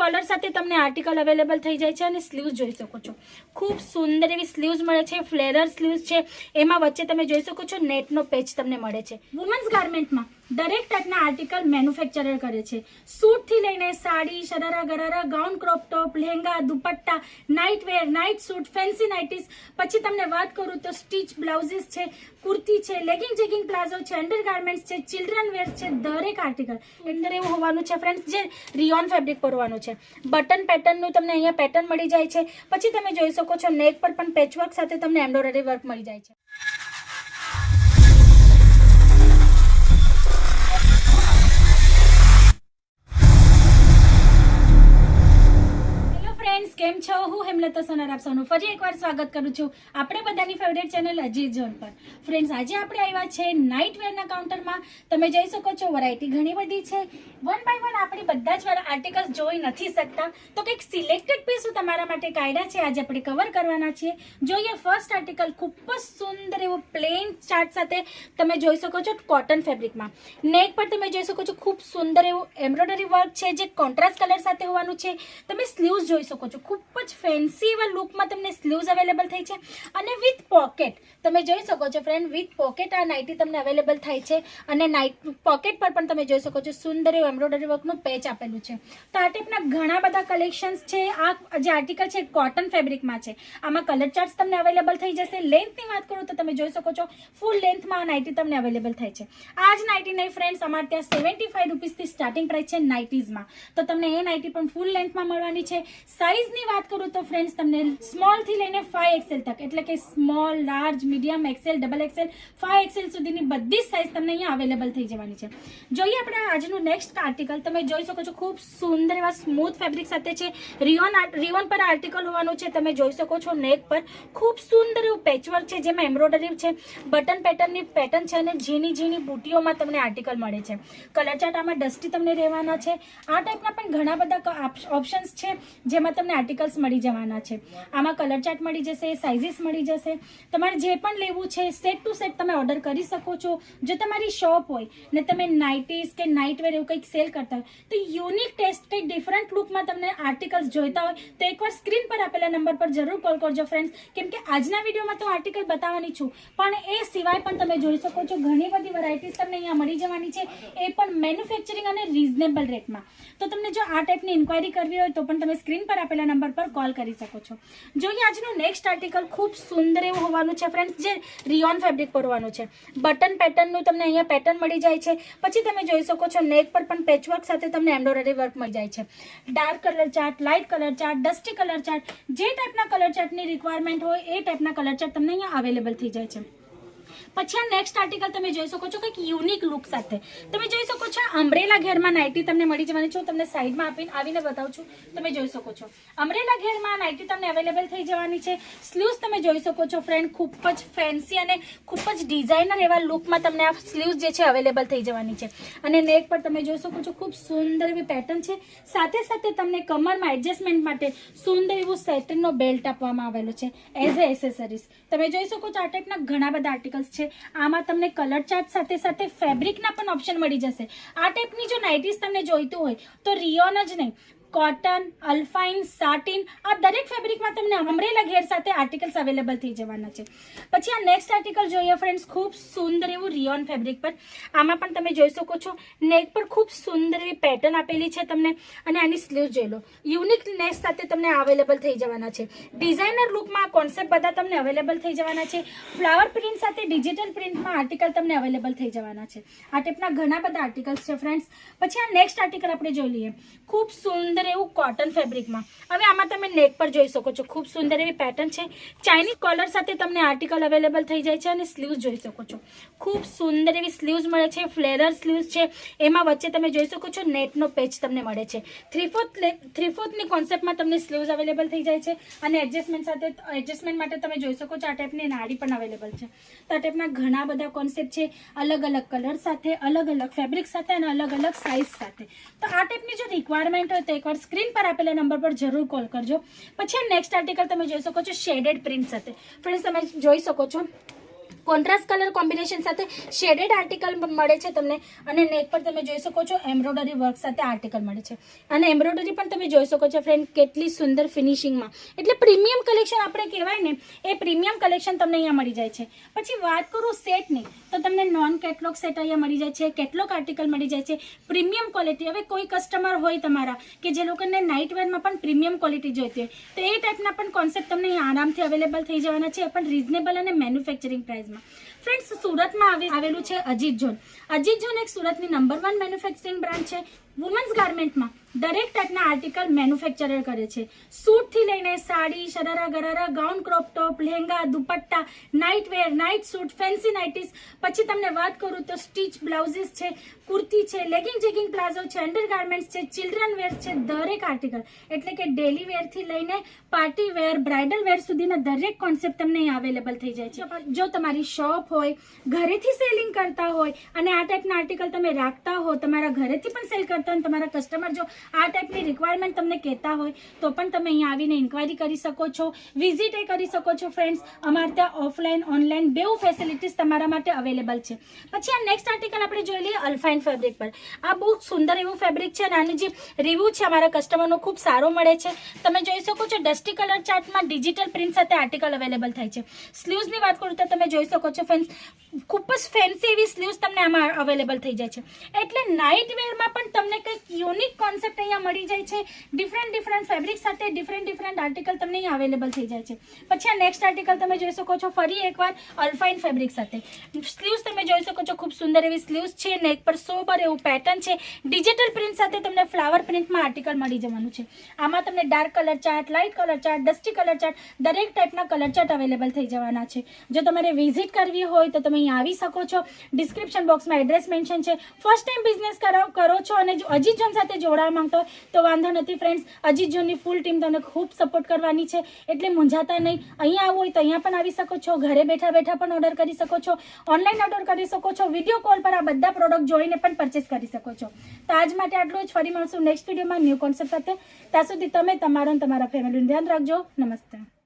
Caller સાથે તમને article available થઈ જાય છે અને સ્લીવ્સ જોઈ શકો છો, ખૂબ સુંદર એવી સ્લીવ્સ મળે છે, ફ્લેરર સ્લીવ્સ છે, એમાં વચ્ચે તમે જોઈ શકો છો નેટનો પેચ તમને મળે છે. વુમન્સ ગાર્મેન્ટમાં દરેક ટાઈપના આર્ટિકલ મેન્યુફેક્ચરર કરે છે. સૂટથી લઈને sari, sharara gharara, gown, crop top, lehenga, dupatta, night wear, night suit, fancy nighties, પછી તમને વાત કરું તો સ્ટીચ બ્લાઉઝીસ છે, કુર્તી છે, લેગિંગ જેગિંગ પ્લાઝો છે, અંડર ગાર્મેન્ટ્સ છે, ચિલ્ડ્રન વેર છે, દરેક આર્ટિકલ અંદર એવું હોવાનું છે ફ્રેન્ડ્સ જે રિયોન ફેબ્રિક પર હોવાનું છે. બટન પેટર્નનું તમને અહીંયા પેટર્ન મળી જાય છે. પછી તમે જોઈ શકો છો નેક પર પણ પેચવર્ક સાથે તમને એમ્બ્રોઇડરી વર્ક મળી જાય છે. કેમ છો? હું હેમલતા સોનાર આપ સૌનું ફરી એકવાર સ્વાગત કરું છું આપણે બધાની ફેવરેટ ચેનલ અજીત ઝોન પર. ફ્રેન્ડ્સ, આજે આપણે આવ્યા છે નાઇટ વેરના કાઉન્ટરમાં. તમે જોઈ શકો છો વેરાયટી ઘણી બધી છે. વન બાય વન આપણે બધા જ વાળા આર્ટિકલ્સ જોઈ નથી શકતા, તો કંઈક સિલેક્ટેડ પીસ તમારા માટે કાઢ્યા છે, આજે આપણે કવર કરવાના છીએ. જોઈએ ફર્સ્ટ આર્ટિકલ, ખૂબ જ સુંદર એવું પ્લેન ચાર્ટ સાથે તમે જોઈ શકો છો કોટન ફેબ્રિકમાં. નેક પર તમે જોઈ શકો છો ખૂબ સુંદર એવું એમ્બ્રોઇડરી વર્ક છે જે કોન્ટ્રાસ્ટ કલર સાથે હોવાનું છે. તમે સ્લીવ્સ જોઈ શકો છો, ખૂબ જ ફેન્સી એવા લુકમાં તમને સ્લીવ્સ અવેલેબલ થઈ છે અને વિથ પોકેટ તમે જોઈ શકો છો ફ્રેન્ડ, વિથ પોકેટ આ નાઇટી તમને અવેલેબલ થાય છે અને પોકેટ પર પણ તમે જોઈ શકો છો સુંદર એવું એમ્બ્રોઇડરી વર્કનું પેચ આપેલું છે. તો આ ટાઈપના ઘણા બધા કલેક્શન્સ છે. આ જે આર્ટિકલ છે કોટન ફેબ્રિકમાં છે. આમાં કલર ચાર્ટ્સ તમને અવેલેબલ થઈ જશે. લેન્થની વાત કરું તો તમે જોઈ શકો છો ફૂલ લેન્થમાં આ નાઇટી તમને અવેલેબલ થાય છે. આ જ નાઇટી નહીં ફ્રેન્ડ્સ, અમારે ત્યાં 75 રૂપીસથી સ્ટાર્ટિંગ પ્રાઇસ છે નાઇટીઝમાં. તો તમને એ નાઇટી પણ ફૂલ લેન્થમાં મળવાની છે. સાઇઝની વાત કરું તો ફ્રેન્ડ્સ તમને સ્મોલ થી લઈને 5XL તક, એટલે કે small, large, medium, XL, XXL, 5XL સુધીની બધી સાઇઝ તમને અહીંયા અવેલેબલ થઈ જવાની છે. જોઈએ આપણે આજનું નેક્સ્ટ આર્ટિકલ. તમે જોઈ શકો છો ખૂબ સુંદર એવા સ્મૂથ ફેબ્રિક સાથે છે. રિયોન પર આર્ટિકલ હોવાનું છે. તમે જોઈ શકો છો નેક પર ખૂબ સુંદર એવું પેચવર્ક છે જેમાં એમ્બ્રોઇડરી છે, બટન પેટર્નની પેટર્ન છે અને ઝીણી ઝીણી બુટીઓમાં તમને આર્ટિકલ મળે છે. કલર ચાર્ટ આમાં ડસ્ટી તમને રહેવાના છે. આ ટાઈપના પણ ઘણા બધા ઓપ્શન્સ છે જેમાં તમને આર્ટિકલ્સ મળી જવાના છે. આમાં કલર ચાર્ટ મળી જશે, સાઇઝીસ મળી જશે. તમારે જે પણ લેવું છે સેટ ટુ સેટ તમે ઓર્ડર કરી શકો છો. જો તમારી શોપ હોય ને તમે નાઇટીઝ કે નાઇટ વેર એવું કંઈક સેલ કરતા હોય તો યુનિક ટેસ્ટ કંઈક ડિફરન્ટ લુકમાં તમને આર્ટિકલ્સ જોઈતા હોય તો એકવાર સ્ક્રીન પર આપેલા નંબર પર જરૂર કોલ કરજો ફ્રેન્ડ્સ, કેમ કે આજના વિડીયોમાં તો આર્ટિકલ બતાવવાની છું, પણ એ સિવાય પણ તમે જોઈ શકો છો ઘણી બધી વેરાયટીઝ તમને અહીંયા મળી જવાની છે, એ પણ મેન્યુફેક્ચરિંગ અને રીઝનેબલ રેટમાં. તો તમને જો આ ટાઈપની ઇન્ક્વાયરી કરવી હોય તો પણ તમે સ્ક્રીન પર આપેલા નંબર પર કોલ કરી શકો છો. જોઈએ આજનું નેક્સ્ટ આર્ટિકલ, ખૂબ સુંદર એવું હોવાનું છે ફ્રેન્ડ્સ જે રિયોન ફેબ્રિક પર હોવાનું છે. બટન પેટર્નનું તમને અહીંયા પેટર્ન મળી જાય છે. પછી તમે જોઈ શકો છો નેક પર પણ પેચવર્ક સાથે તમને એમ્બ્રોઇડરી વર્ક મળી જાય છે. Dark colour chart, light colour chart, dusty colour chart, જે ટાઈપના કલર ચાર્ટની રિક્વાયરમેન્ટ હોય એ ટાઈપના કલર ચાર્ટ તમને અહીંયા અવેલેબલ થઈ જાય છે. પછી આ નેક્સ્ટ આર્ટિકલ તમે જોઈ શકો છો કંઈક યુનિક લુક સાથે. તમે જોઈ શકો છો અમ્બ્રેલા ઘેરમાં નાઇટી તમને મળી જવાની છે. હું તમને સાઈડમાં આવીને બતાવું છું. તમે જોઈ શકો છો અમ્બ્રેલા ઘેરમાં નાઇટી તમને અવેલેબલ થઈ જવાની છે. સ્લીવ્સ તમે જોઈ શકો છો ફ્રેન્ડ, ખૂબ જ ફેન્સી અને ખૂબ જ ડિઝાઇનર એવા લુકમાં તમને આ સ્લીવ્સ જે છે અવેલેબલ થઈ જવાની છે. અને નેક પર તમે જોઈ શકો છો ખૂબ સુંદર એવી પેટર્ન છે. સાથે સાથે તમને કમરમાં એડજસ્ટમેન્ટ માટે સુંદર એવું સેટિનનો બેલ્ટ આપવામાં આવેલો છે એઝ એ એસેસરીઝ. તમે જોઈ શકો છો આ ટાઈપના ઘણા બધા આર્ટિકલ્સ છે. આમાં તમને કલર ચાર્ટ સાથે સાથે ફેબ્રિકના પણ ઓપ્શન મળી જશે. આ ટાઈપની જો નાઇટીઝ તમને જોઈતું હોય તો રિયોન જ નહીં, કોટન, અલ્ફાઇન, સાટિન, આ દરેક ફેબ્રિકમાં તમને અમ્બ્રેલા ઘેર સાથે આર્ટિકલ્સ અવેલેબલ થઈ જવાના છે. પછી આ નેક્સ્ટ આર્ટિકલ જોઈએ ફ્રેન્ડ્સ, ખૂબ સુંદર એવું રિયોન ફેબ્રિક પર. આમાં પણ તમે જોઈ શકો છો નેક પર ખૂબ સુંદર એવી પેટર્ન આપેલી છે તમને અને આની સ્લીવ જોઈ લો. યુનિકનેસ સાથે તમને અવેલેબલ થઈ જવાના છે. ડિઝાઇનર લુકમાં કોન્સેપ્ટ બધા તમને અવેલેબલ થઈ જવાના છે. ફ્લાવર પ્રિન્ટ સાથે ડિજિટલ પ્રિન્ટમાં આર્ટિકલ તમને અવેલેબલ થઈ જવાના છે. આ ટાઈપના ઘણા બધા આર્ટિકલ્સ છે ફ્રેન્ડ્સ. પછી આ નેક્સ્ટ આર્ટિકલ આપણે જોઈ લઈએ. ખૂબ સુંદર એવું કોટન ફેબ્રિકમાં. હવે આમાં તમે નેક પર જોઈ શકો છો ખૂબ સુંદર એવી પેટર્ન છે. ચાઇનીઝ કોલર સાથે તમને આર્ટિકલ અવેલેબલ થઈ જાય છે અને સ્લીવ્સ જોઈ શકો છો. ખૂબ સુંદર એવી સ્લીવ્સ મળે છે, ફ્લેરર સ્લીવ્સ છે. એમાં વચ્ચે તમે જોઈ શકો છો નેટનો પેચ તમને મળે છે. 3/4ની કોન્સેપ્ટમાં તમને સ્લીવ્સ અવેલેબલ થઈ જાય છે અને એડજસ્ટમેન્ટ માટે તમે જોઈ શકો છો આ ટાઈપની નાડી પણ અવેલેબલ છે. તો આ ટાઈપના ઘણા બધા કોન્સેપ્ટ છે, અલગ અલગ કલર સાથે, અલગ અલગ ફેબ્રિક સાથે અને અલગ અલગ સાઇઝ સાથે. તો આ ટાઈપની જો રિક્વાયરમેન્ટ હોય તો એકવાર સ્ક્રીન પર આપેલા નંબર પર જરૂર કોલ કરજો. પછી નેક્સ્ટ આર્ટિકલ તમે જોઈ શકો છો શેડેડ પ્રિન્ટ સાથે. ફ્રેન્ડ્સ તમે જોઈ શકો છો કોન્ટ્રાસ્ટ કલર કોમ્બિનેશન સાથે શેડેડ આર્ટિકલ મળે છે તમને, અને નેક પર તમે જોઈ શકો છો એમ્બ્રોઇડરી વર્ક સાથે આર્ટિકલ મળે છે, અને એમ્બ્રોઇડરી પણ તમે જોઈ શકો છો ફ્રેન્ડ કેટલી સુંદર ફિનિશિંગમાં, એટલે પ્રીમિયમ કલેક્શન આપણે કહેવાય ને એ પ્રીમિયમ કલેક્શન તમને અહીંયા મળી જાય છે. પછી વાત કરું સેટની તો તમને નોન કેટલોગ સેટ અહીંયા મળી જાય છે, કેટલોગ આર્ટિકલ મળી જાય છે, પ્રીમિયમ ક્વોલિટી. હવે કોઈ કસ્ટમર હોય તમારા કે જે લોકોને નાઇટ વેરમાં પણ પ્રીમિયમ ક્વોલિટી જોઈતી હોય તો એ ટાઈપના પણ કોન્સેપ્ટ તમને અહીંયા આરામથી અવેલેબલ થઈ જવાના છે, પણ રિઝનેબલ અને મેન્યુફેક્ચરિંગ પ્રાઇસમાં. ફ્રેન્ડ્સ, સુરતમાં આવેલું છે અજીત ઝોન. અજીત ઝોન એક સુરતની નંબર 1 મેન્યુફેક્ચરિંગ બ્રાન્ડ છે. વુમન્સ ગાર્મેન્ટમાં દરેક ટાઈપના આર્ટિકલ મેન્યુફેક્ચરર કરે છે. સૂટથી લઈને sari, sharara, gharara, gown, crop top, lehenga, dupatta, night wear, night suit, fancy nighties. પછી તમને વાત કરું તો સ્ટીચ બ્લાઉઝીસ છે, કુર્તી છે, લેગિંગ જેગિંગ પ્લાઝો છે, અંડર ગાર્મેન્ટ્સ છે, ચિલ્ડ્રન વેર છે. દરેક આર્ટિકલ એટલે કે ડેલી વેરથી લઈને પાર્ટી વેર, બ્રાઇડલ વેર સુધીના દરેક કોન્સેપ્ટ તમને અહીં અવેલેબલ થઈ જાય છે. જો તમારી શોપ હોય, ઘરેથી સેલિંગ કરતા હોય અને આ ટાઈપના આર્ટિકલ તમે રાખતા હો, તમારા ઘરેથી પણ સેલ કરતા હોય, તમારા કસ્ટમર જો આ ટાઈપની રિક્વાયરમેન્ટ તમને કહેતા હોય તો પણ તમે અહીંયા આવીને ઇન્ક્વાયરી કરી શકો છો, વિઝિટ એ કરી શકો છો. ફ્રેન્ડ્સ, અમારે ત્યાં ઓફલાઈન ઓનલાઈન બેઉ ફેસિલિટીઝ તમારા માટે અવેલેબલ છે. પછી આ નેક્સ્ટ આર્ટિકલ આપણે જોઈ લઈએ અલ્ફાઇન ફેબ્રિક પર. આ બહુ સુંદર એવું ફેબ્રિક છે અને આની જે રિવ્યૂ છે અમારા કસ્ટમરનો ખૂબ સારો મળે છે. તમે જોઈ શકો છો ડસ્ટી કલર ચાર્ટમાં ડિજિટલ પ્રિન્ટ સાથે આર્ટિકલ અવેલેબલ થાય છે. સ્લીવ્સની વાત કરું તો તમે જોઈ શકો છો ફ્રેન્ડ્સ, ખૂબ જ ફેન્સી એવી સ્લીવ્સ તમને આમાં અવેલેબલ થઈ જાય છે. એટલે નાઇટ વેરમાં પણ તમને કંઈક યુનિક કોન્સેપ્ટ અહીંયા મળી જાય છે. ડિફરન્ટ ફેબ્રિક સાથે ડિફરન્ટ આર્ટિકલ તમને અહીંયા અવેલેબલ થઈ જાય છે. પછી આ નેક્સ્ટ આર્ટિકલ તમે જોઈ શકો છો ફરી એકવાર અલ્ફાઇન ફેબ્રિક સાથે. સ્લીવ્સ તમે જોઈ શકો છો ખૂબ સુંદર એવી સ્લીવ્સ છે, નેક પર સોબર એવું પેટર્ન છે, ડિજિટલ પ્રિન્ટ સાથે તમને ફ્લાવર પ્રિન્ટમાં આર્ટિકલ મળી જવાનું છે. આમાં તમને dark colour chart, light colour chart, dusty colour chart દરેક ટાઈપના કલર ચાર્ટ અવેલેબલ થઈ જવાના છે. જો તમારે વિઝિટ કરવી હોય તો તમે અહીં આવી શકો છો. ડિસ્ક્રિપ્શન બોક્સમાં એડ્રેસ મેન્શન છે. ફર્સ્ટ ટાઈમ બિઝનેસ કરો છો અને જો અજીત ઝોન સાથે જોડાવા માંગતો હોય તો વાંધો નથી ફ્રેન્ડ્સ, અજીત ઝોનની ફૂલ ટીમ તમને ખૂબ સપોર્ટ કરવાની છે, એટલે મૂંઝાતા નહીં. અહીંયા આવવું હોય તો અહીંયા પણ આવી શકો છો, ઘરે બેઠા બેઠા પણ ઓર્ડર કરી શકો છો, ઓનલાઈન ઓર્ડર કરી શકો છો, વિડીયો કોલ પર આ બધા પ્રોડક્ટ જોઈને પણ પરચેસ કરી શકો છો. તો આજ માટે આટલું જ. ફરી મળશું નેક્સ્ટ વિડીયોમાં ન્યૂ કોન્સેપ્ટ સાથે. ત્યાં સુધી તમે તમારા ફેમિલીનું ધ્યાન રાખજો. નમસ્તે.